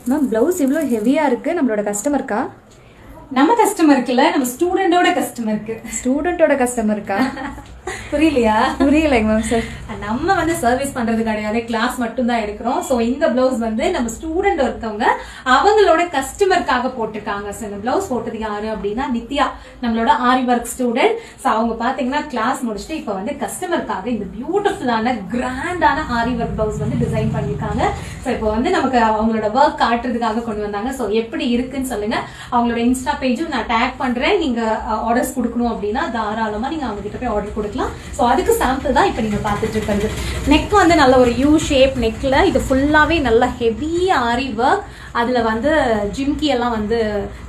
Ma'am blouse இவ்வளோ ஹெவியாக இருக்குது. நம்மளோட கஸ்டமருக்கா? நம்ம கஸ்டமருக்கு இல்ல, நம்ம ஸ்டூடெண்டோட கஸ்டமருக்கு. ஸ்டூடெண்டோட கஸ்டமருக்கா? புரியலையா? புரியலைங்க மேம். சார் நம்ம வந்து சர்வீஸ் பண்றது கிடையாது, கிளாஸ் மட்டும் தான் எடுக்கிறோம். சோ இந்த பிளவுஸ் வந்து நம்ம ஸ்டூடெண்ட் இருக்கவங்க அவங்களோட கஸ்டமருக்காக போட்டிருக்காங்க. சோ இந்த பிளவுஸ் போட்டது யாரு அப்படின்னா நித்யா, நம்மளோட ஆரி ஒர்க் ஸ்டூடெண்ட். சோ அவங்க பாத்தீங்கன்னா கிளாஸ் முடிச்சுட்டு இப்ப வந்து கஸ்டமருக்காக இந்த பியூட்டிஃபுல்லான கிராண்டான ஆரி ஒர்க் பிளவுஸ் வந்து டிசைன் பண்ணிருக்காங்க. சோ இப்போ வந்து நமக்கு அவங்களோட ஒர்க் காட்டுறதுக்காக கொண்டு வந்தாங்க. சோ எப்படி இருக்குன்னு சொல்லுங்க. அவங்களோட இன்ஸ்டா பேஜும் நான் டேக் பண்றேன். நீங்க ஆர்டர்ஸ் கொடுக்கணும் அப்படின்னா தாராளமா நீங்க அவங்க கிட்ட போய் ஆர்டர் கொடுக்கலாம். சோ அதுக்கு சாம்பிள் தான் இப்ப நீங்க பாத்துட்டு இருக்கிறது. நெக் வந்து நல்ல ஒரு யூ ஷேப் நெக்ல, இது ஃபுல்லாவே நல்ல ஹெவி ஆரி ஒர்க். அதுல வந்து ஜிம்கி எல்லாம் வந்து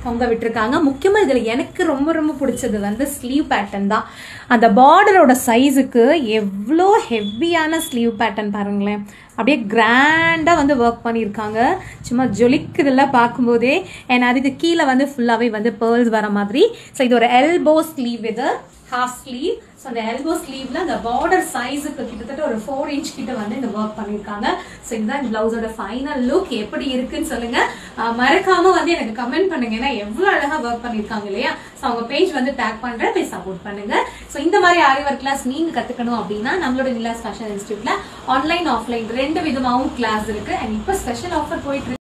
தொங்க விட்டுருக்காங்க. முக்கியமா இதுல எனக்கு ரொம்ப ரொம்ப பிடிச்சது வந்து ஸ்லீவ் பேட்டர்ன் தான். அந்த பார்டரோட சைஸுக்கு எவ்வளோ ஹெவியான ஸ்லீவ் பேட்டர்ன் பாருங்களேன். அப்படியே கிராண்டா வந்து ஒர்க் பண்ணியிருக்காங்க. சும்மா ஜொலிக்குதுல பார்க்கும்போதே. அண்ட் அதுக்கு கீழே வந்து ஃபுல்லாவே வந்து பேர்ல்ஸ் வர மாதிரி. ஸோ இது ஒரு எல்போ ஸ்லீவ், இது ஹாஃப் ஸ்லீவ். ஸோ அந்த எல்போ ஸ்லீவ்ல அந்த பார்டர் சைஸுக்கு கிட்டத்தட்ட ஒரு 4 இன்ச் கிட்ட வந்து இந்த ஒர்க் பண்ணிருக்காங்க. ஸோ இதுதான் இந்த பிளவுஸோட ஃபைனல் லுக். எப்படி இருக்குன்னு சொல்லுங்க. மறக்காம வந்து எனக்கு கமெண்ட் பண்ணுங்க. ஏன்னா எவ்வளவு அழகா ஒர்க் பண்ணிருக்காங்க இல்லையா? ஸோ அவங்க பேஜ் வந்து டேக் பண்றேன், போய் சப்போர்ட் பண்ணுங்க. ஸோ இந்த மாதிரி ஆரி ஒர்க் கிளாஸ் நீங்க கத்துக்கணும் அப்படின்னா நம்மளோட நிலாஸ் ஃபேஷன் இன்ஸ்டியூட்ல ஆன்லைன் ஆஃப்லைன் 2 விதமாவும் கிளாஸ் இருக்கு. அண்ட் இப்போ ஸ்பெஷல் ஆஃபர் போயிட்டு இருக்கு.